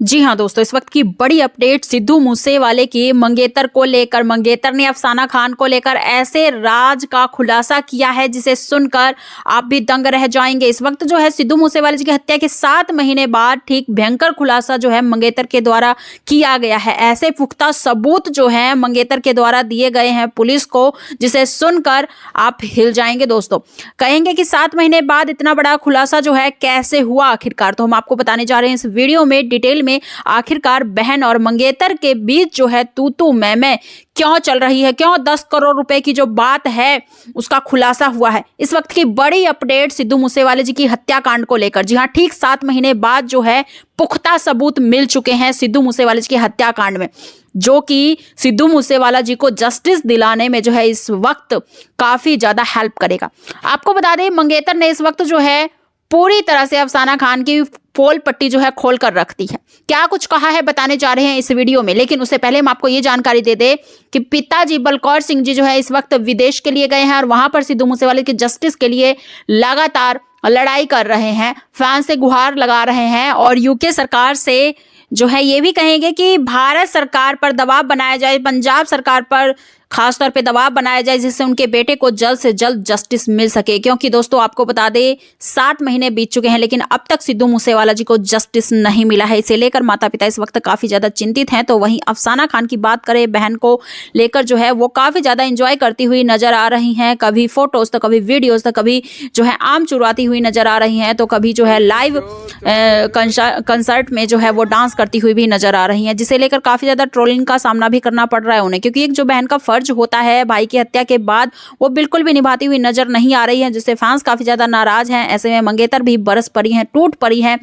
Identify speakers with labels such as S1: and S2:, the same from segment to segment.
S1: जी हाँ दोस्तों, इस वक्त की बड़ी अपडेट सिद्धू मूसेवाले की मंगेतर को लेकर। मंगेतर ने अफसाना खान को लेकर ऐसे राज का खुलासा किया है जिसे सुनकर आप भी दंग रह जाएंगे। इस वक्त जो है सिद्धू मूसेवाले जी की हत्या के 7 महीने बाद ठीक भयंकर खुलासा जो है मंगेतर के द्वारा किया गया है। ऐसे पुख्ता सबूत जो है मंगेतर के द्वारा दिए गए हैं पुलिस को, जिसे सुनकर आप हिल जाएंगे दोस्तों। कहेंगे कि 7 महीने बाद इतना बड़ा खुलासा जो है कैसे हुआ आखिरकार, तो हम आपको बताने जा रहे हैं इस वीडियो में डिटेल में आखिरकार बहन और मंगेतर के बीच जो है तू मैं क्यों चल रही है, क्यों 10 करोड़ रुपए की जो बात है उसका खुलासा हुआ है। इस वक्त की बड़ी अपडेट सिद्धू मूसेवाले जी की हत्याकांड को लेकर। जी हां, ठीक 7 महीने बाद जो है पुख्ता सबूत मिल चुके हैं सिद्धू मूसेवाले जी के हत्याकांड में, जो कि सिद्धू मूसेवाला जी को जस्टिस दिलाने में जो है इस वक्त काफी ज्यादा हेल्प करेगा। आपको बता दें, मंगेतर ने इस वक्त जो है पूरी तरह से अफसाना खान की पोल पट्टी जो है खोल कर रख दी है। क्या कुछ कहा है बताने जा रहे हैं इस वीडियो में, लेकिन उससे पहले हम आपको ये जानकारी दे दें कि पिताजी बलकौर सिंह जी जो है इस वक्त विदेश के लिए गए हैं और वहां पर सिद्धू मूसेवाले के जस्टिस के लिए लगातार लड़ाई कर रहे हैं, फैंस से गुहार लगा रहे हैं और यूके सरकार से जो है ये भी कहेंगे कि भारत सरकार पर दबाव बनाया जाए, पंजाब सरकार पर खासतौर पे दबाव बनाया जाए, जिससे उनके बेटे को जल्द से जल्द जस्टिस मिल सके। क्योंकि दोस्तों आपको बता दें 7 महीने बीत चुके हैं लेकिन अब तक सिद्धू मूसेवाला जी को जस्टिस नहीं मिला है। इसे लेकर माता पिता इस वक्त काफी ज्यादा चिंतित हैं। तो वहीं अफसाना खान की बात करें, बहन को लेकर जो है वो काफी ज्यादा एंजॉय करती हुई नजर आ रही हैं। कभी फोटोज तो कभी वीडियोज तो कभी जो है आम चुराती हुई नजर आ रही हैं, तो कभी जो है लाइव कंसर्ट में जो है वो डांस करती हुई भी नजर आ रही हैं, जिसे लेकर काफी ज्यादा ट्रोलिंग का सामना भी करना पड़ रहा है उन्हें। क्योंकि एक जो बहन का फर्ज होता है भाई की हत्या के बाद वो बिल्कुल भी निभाती हुई नजर नहीं आ रही है, जिससे फैंस काफी ज्यादा नाराज हैं। ऐसे में मंगेतर भी बरस पड़ी हैं, टूट पड़ी हैं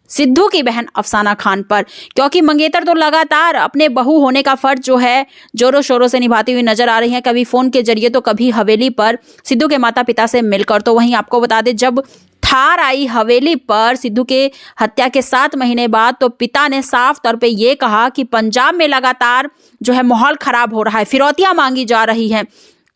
S1: सिद्धू की बहन अफसाना खान पर। क्योंकि मंगेतर तो लगातार अपने बहू होने का फर्ज जो है जोरों शोरों से निभाती हुई नजर आ रही हैं, कभी फोन के जरिए तो कभी हवेली पर सिद्धू के माता पिता से मिलकर। तो वहीं आपको बता दें, जब थार आई हवेली पर सिद्धू के हत्या के 7 महीने बाद, तो पिता ने साफ तौर पे ये कहा कि पंजाब में लगातार जो है माहौल खराब हो रहा है, फिरौतियां मांगी जा रही हैं,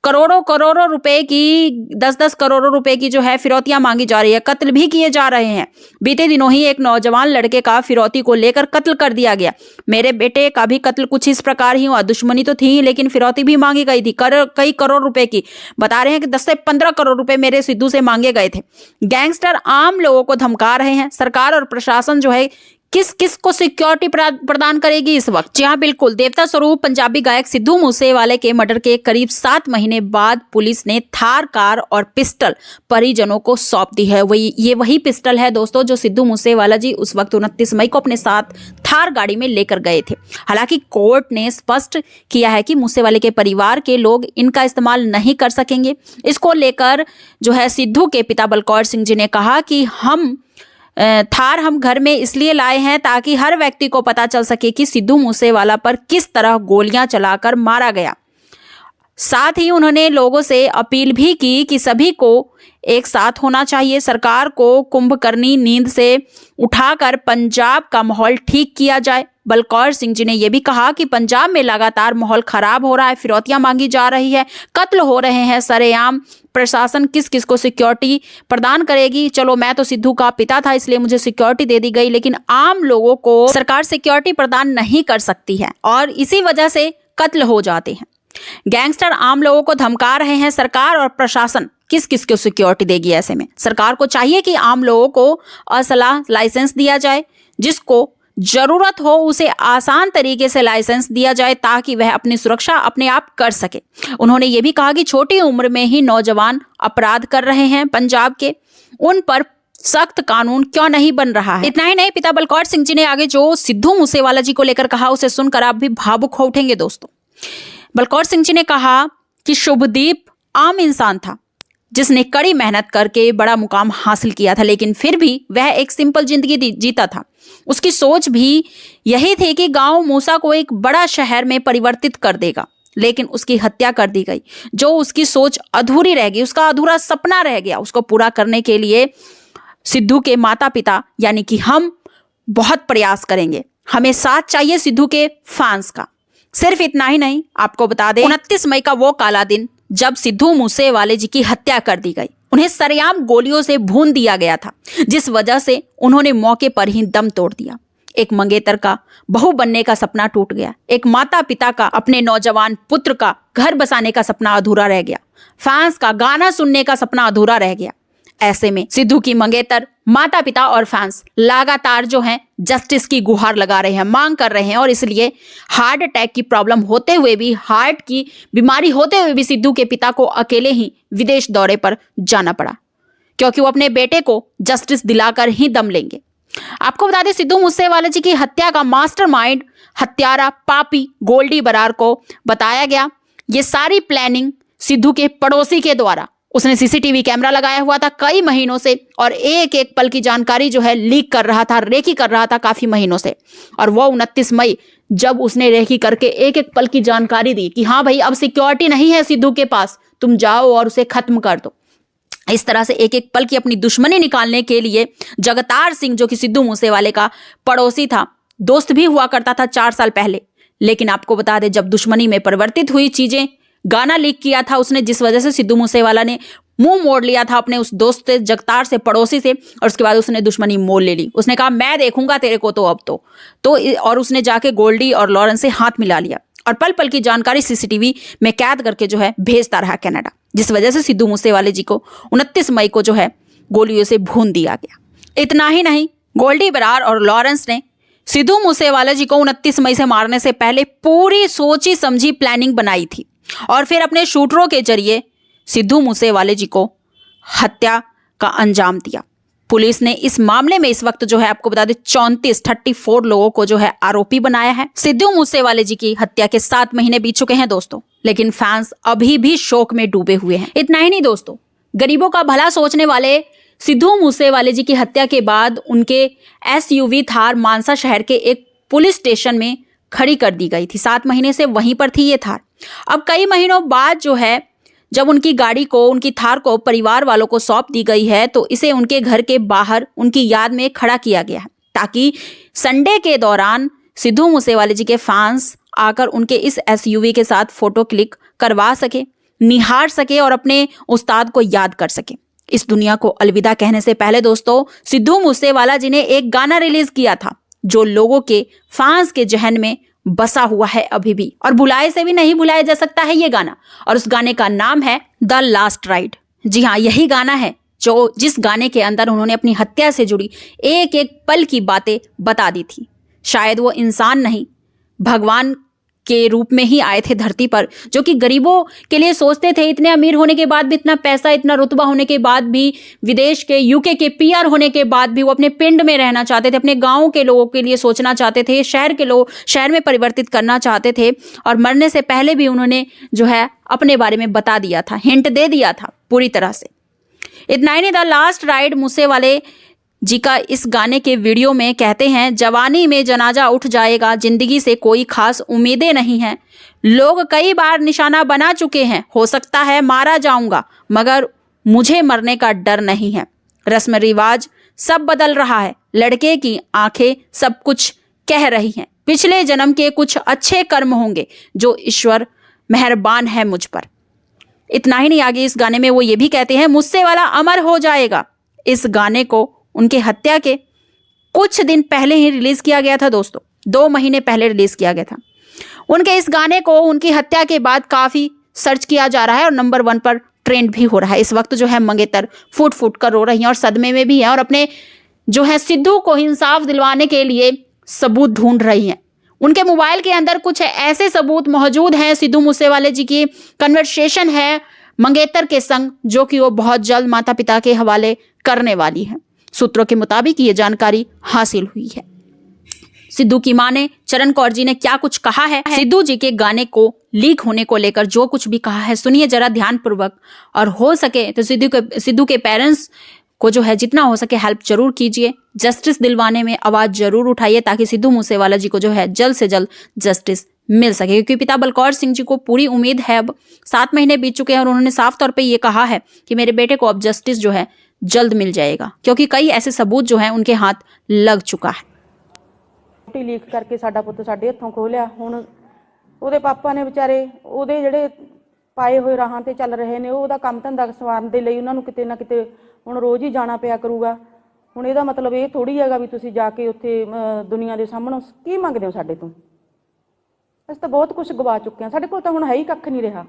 S1: करोड़ों करोड़ों रुपए की 10-10 करोड़ रुपए की जो है फिरौतियां मांगी जा रही है, कत्ल भी किए जा रहे हैं। बीते दिनों ही एक नौजवान लड़के का फिरौती को लेकर कत्ल कर दिया गया। मेरे बेटे का भी कत्ल कुछ इस प्रकार ही हुआ। दुश्मनी तो थी लेकिन फिरौती भी मांगी गई थी कई करोड़ रुपए की। बता रहे हैं कि 10 से 15 करोड़ रुपए मेरे सिद्धू से मांगे गए थे। गैंगस्टर आम लोगों को धमका रहे हैं। सरकार और प्रशासन जो है किस किस को सिक्योरिटी प्रदान करेगी इस वक्त? जी हाँ बिल्कुल, देवता स्वरूप पंजाबी गायक सिद्धू मूसेवाले के मर्डर के करीब 7 महीने बाद पुलिस ने थार कार और पिस्टल परिजनों को सौंप दी है। ये वही पिस्टल है दोस्तों जो सिद्धू मूसेवाला जी उस वक्त 29 मई को अपने साथ थार गाड़ी में लेकर गए थे। हालांकि कोर्ट ने स्पष्ट किया है कि मूसेवाले के परिवार के लोग इनका इस्तेमाल नहीं कर सकेंगे। इसको लेकर जो है सिद्धू के पिता बलकौर सिंह जी ने कहा कि थार हम घर में इसलिए लाए हैं ताकि हर व्यक्ति को पता चल सके कि सिद्धू मूसेवाला पर किस तरह गोलियां चलाकर मारा गया। साथ ही उन्होंने लोगों से अपील भी की कि सभी को एक साथ होना चाहिए। सरकार को कुंभकर्णी नींद से उठाकर पंजाब का माहौल ठीक किया जाए। बलकौर सिंह जी ने यह भी कहा कि पंजाब में लगातार माहौल खराब हो रहा है, फिरौतियां मांगी जा रही है, कत्ल हो रहे हैं सरेआम। प्रशासन किस किस को सिक्योरिटी प्रदान करेगी? चलो मैं तो सिद्धू का पिता था इसलिए मुझे सिक्योरिटी दे दी गई, लेकिन आम लोगों को सरकार सिक्योरिटी प्रदान नहीं कर सकती है और इसी वजह से कत्ल हो जाते हैं। गैंगस्टर आम लोगों को धमका रहे हैं। सरकार और प्रशासन किस किस को सिक्योरिटी देगी? ऐसे में सरकार को चाहिए कि आम लोगों को असला लाइसेंस दिया जाए, जिसको जरूरत हो उसे आसान तरीके से लाइसेंस दिया जाए ताकि वह अपनी सुरक्षा अपने आप कर सके। उन्होंने ये भी कहा कि छोटी उम्र में ही नौजवान अपराध कर रहे हैं पंजाब के, उन पर सख्त कानून क्यों नहीं बन रहा है। इतना ही नहीं, पिता बलकौर सिंह जी ने आगे जो सिद्धू मूसेवाला जी को लेकर कहा उसे सुनकर आप भी भावुक हो उठेंगे दोस्तों। बलकौर सिंह जी ने कहा कि शुभदीप आम इंसान था जिसने कड़ी मेहनत करके बड़ा मुकाम हासिल किया था, लेकिन फिर भी वह एक सिंपल जिंदगी जीता था। उसकी सोच भी यही थी कि गांव मूसा को एक बड़ा शहर में परिवर्तित कर देगा, लेकिन उसकी हत्या कर दी गई। जो उसकी सोच अधूरी रह गई, उसका अधूरा सपना रह गया, उसको पूरा करने के लिए सिद्धू के माता पिता यानी कि हम बहुत प्रयास करेंगे। हमें साथ चाहिए सिद्धू के फैंस का। सिर्फ इतना ही नहीं, आपको बता दें 29 मई का वो काला दिन जब सिद्धू मूसेवाले जी की हत्या कर दी गई। उन्हें सरेआम गोलियों से भून दिया गया था, जिस वजह से उन्होंने मौके पर ही दम तोड़ दिया। एक मंगेतर का बहू बनने का सपना टूट गया। एक माता पिता का अपने नौजवान पुत्र का घर बसाने का सपना अधूरा रह गया। फैंस का गाना सुनने का सपना अधूरा रह गया। ऐसे में सिद्धू की मंगेतर, माता पिता और फैंस लगातार जो हैं जस्टिस की गुहार लगा रहे हैं, मांग कर रहे हैं। और इसलिए हार्ट अटैक की प्रॉब्लम होते हुए भी, हार्ट की बीमारी होते हुए भी सिद्धू के पिता को अकेले ही विदेश दौरे पर जाना पड़ा, क्योंकि वो अपने बेटे को जस्टिस दिलाकर ही दम लेंगे। आपको बता दें, सिद्धू मूसेवाला जी की हत्या का मास्टरमाइंड, हत्यारा, पापी गोल्डी बरार को बताया गया। ये सारी प्लानिंग सिद्धू के पड़ोसी के द्वारा, उसने सीसीटीवी कैमरा लगाया हुआ था कई महीनों से और एक एक पल की जानकारी जो है लीक कर रहा था, रेकी कर रहा था काफी महीनों से। और वो 29 मई जब उसने रेकी करके एक एक पल की जानकारी दी कि हाँ भाई, अब सिक्योरिटी नहीं है सिद्धू के पास, तुम जाओ और उसे खत्म कर दो। इस तरह से एक एक पल की अपनी दुश्मनी निकालने के लिए जगतार सिंह, जो कि सिद्धू मूसेवाले का पड़ोसी था, दोस्त भी हुआ करता था 4 साल पहले, लेकिन आपको बता दें जब दुश्मनी में परिवर्तित हुई चीजें, गाना लीक किया था उसने, जिस वजह से सिद्धू मूसेवाला ने मुंह मोड़ लिया था अपने उस दोस्त से, जगतार से, पड़ोसी से, और उसके बाद उसने दुश्मनी मोल ले ली। उसने कहा मैं देखूंगा तेरे को तो अब तो और उसने जाके गोल्डी और लॉरेंस से हाथ मिला लिया और पल पल की जानकारी सीसीटीवी में कैद करके जो है भेजता रहा कनाडा, जिस वजह से सिद्धू मूसेवाले जी को 29 मई को जो है गोलियों से भून दिया गया। इतना ही नहीं, गोल्डी बरार और लॉरेंस ने सिद्धू मूसेवाले जी को 29 मई से मारने से पहले पूरी सोची समझी प्लानिंग बनाई थी और फिर अपने शूटरों के जरिए सिद्धू मूसेवाले जी को हत्या का अंजाम दिया। पुलिस ने इस मामले में इस वक्त जो है आपको बता दें 34 लोगों को जो है आरोपी बनाया है। सिद्धू मूसेवाले जी की हत्या के 7 महीने बीत चुके हैं दोस्तों, लेकिन फैंस अभी भी शोक में डूबे हुए हैं। इतना ही नहीं दोस्तों, गरीबों का भला सोचने वाले सिद्धू मूसेवाले जी की हत्या के बाद उनके SUV थार मानसा शहर के एक पुलिस स्टेशन में खड़ी कर दी गई थी। 7 महीने से वहीं पर थी ये थार। अब कई महीनों बाद जो है जब उनकी गाड़ी को, उनकी थार को परिवार वालों को सौंप दी गई है, तो इसे उनके घर के बाहर उनकी याद में खड़ा किया गया है, ताकि संडे के दौरान सिद्धू मूसेवाले जी के फैंस आकर उनके इस SUV के साथ फोटो क्लिक करवा सके, निहार सके और अपने उस्ताद को याद कर सके। इस दुनिया को अलविदा कहने से पहले दोस्तों, सिद्धू मूसेवाला जी ने एक गाना रिलीज किया था जो लोगों के, फैंस के जहन में बसा हुआ है अभी भी, और भुलाए से भी नहीं भुलाया जा सकता है ये गाना। और उस गाने का नाम है द लास्ट राइड। जी हाँ, यही गाना है जिस गाने के अंदर उन्होंने अपनी हत्या से जुड़ी एक एक पल की बातें बता दी थी। शायद वो इंसान नहीं, भगवान के रूप में ही आए थे धरती पर, जो कि गरीबों के लिए सोचते थे। इतने अमीर होने के बाद भी, इतना पैसा, इतना रुतबा होने के बाद भी, विदेश के, UK के PR होने के बाद भी वो अपने पिंड में रहना चाहते थे, अपने गांव के लोगों के लिए सोचना चाहते थे, शहर के लोग शहर में परिवर्तित करना चाहते थे। और मरने से पहले भी उन्होंने जो है अपने बारे में बता दिया था, हिंट दे दिया था पूरी तरह से। इतना ही नहीं, द लास्ट राइड मूसेवाले जी का इस गाने के वीडियो में कहते हैं, जवानी में जनाजा उठ जाएगा, जिंदगी से कोई खास उम्मीदें नहीं हैं, लोग कई बार निशाना बना चुके हैं, हो सकता है मारा जाऊंगा मगर मुझे मरने का डर नहीं है। रस्म रिवाज सब बदल रहा है, लड़के की आंखें सब कुछ कह रही हैं, पिछले जन्म के कुछ अच्छे कर्म होंगे जो ईश्वर मेहरबान है मुझ पर। इतना ही नहीं, आगे इस गाने में वो ये भी कहते हैं, मुझसे वाला अमर हो जाएगा। इस गाने को उनके हत्या के कुछ दिन पहले ही रिलीज किया गया था दोस्तों, 2 महीने पहले रिलीज किया गया था। उनके इस गाने को उनकी हत्या के बाद काफी सर्च किया जा रहा है और नंबर 1 पर ट्रेंड भी हो रहा है। इस वक्त जो है मंगेतर फूट फूट कर रो रही हैं और सदमे में भी हैं और अपने जो है सिद्धू को इंसाफ दिलवाने के लिए सबूत ढूंढ रही हैं। उनके मोबाइल के अंदर कुछ ऐसे सबूत मौजूद हैं, सिद्धू मूसेवाले जी की कन्वर्सेशन है मंगेतर के संग, जो कि वो बहुत जल्द माता पिता के हवाले करने वाली है। सूत्रों के मुताबिक ये जानकारी हासिल हुई है। सिद्धू की मां ने, चरण कौर जी ने क्या कुछ कहा है सिद्धू जी के गाने को लीक होने को लेकर, जो कुछ भी कहा है सुनिए जरा ध्यानपूर्वक। और हो सके तो सिद्धू के पेरेंट्स को जो है जितना हो सके हेल्प जरूर कीजिए, जस्टिस दिलवाने में आवाज जरूर उठाइए, ताकि सिद्धू मूसेवाला जी को जो है जल्द से जल्द जस्टिस मिल सके। क्योंकि पिता बलकौर सिंह जी को पूरी उम्मीद है, अब 7 महीने बीत चुके हैं और उन्होंने साफ तौर पे ये कहा है कि मेरे बेटे को अब जस्टिस जो है जल्द मिल जाएगा, क्योंकि कई ऐसे सबूत जो है उनके हाथ लग चुका है।
S2: लीक करके साडा पुੱਤ ਸਾਡੇ ਹੱਥੋਂ ਖੋਹ ਲਿਆ। ਹੁਣ ਉਹਦੇ ਪਾਪਾ ਨੇ ਵਿਚਾਰੇ ਉਹਦੇ ਜਿਹੜੇ ਪਾਏ ਹੋਏ ਰਾਹਾਂ ਤੇ ਚੱਲ ਰਹੇ ਨੇ, ਉਹਦਾ ਕੰਮ ਧੰਦਾ ਸਵਾਰਨ ਦੇ ਲਈ ਉਹਨਾਂ ਨੂੰ ਕਿਤੇ ਨਾ ਕਿਤੇ ਹੁਣ ਰੋਜ਼ ਹੀ ਜਾਣਾ ਪਿਆ ਕਰੂਗਾ। ਹੁਣ ਇਹਦਾ ਮਤਲਬ ਇਹ ਥੋੜੀ ਹੈਗਾ ਵੀ ਤੁਸੀਂ ਜਾ ਕੇ ਉੱਥੇ ਦੁਨੀਆ ਦੇ ਸਾਹਮਣੇ ਕੀ ਮੰਗਦੇ ਹੋ ਸਾਡੇ ਤੋਂ। ਅਸੀਂ ਤਾਂ ਬਹੁਤ ਕੁਝ ਗਵਾ ਚੁੱਕੇ ਹਾਂ, ਸਾਡੇ ਕੋਲ ਤਾਂ ਹੁਣ ਹੈ ਹੀ ਕੱਖ ਨਹੀਂ ਰਿਹਾ।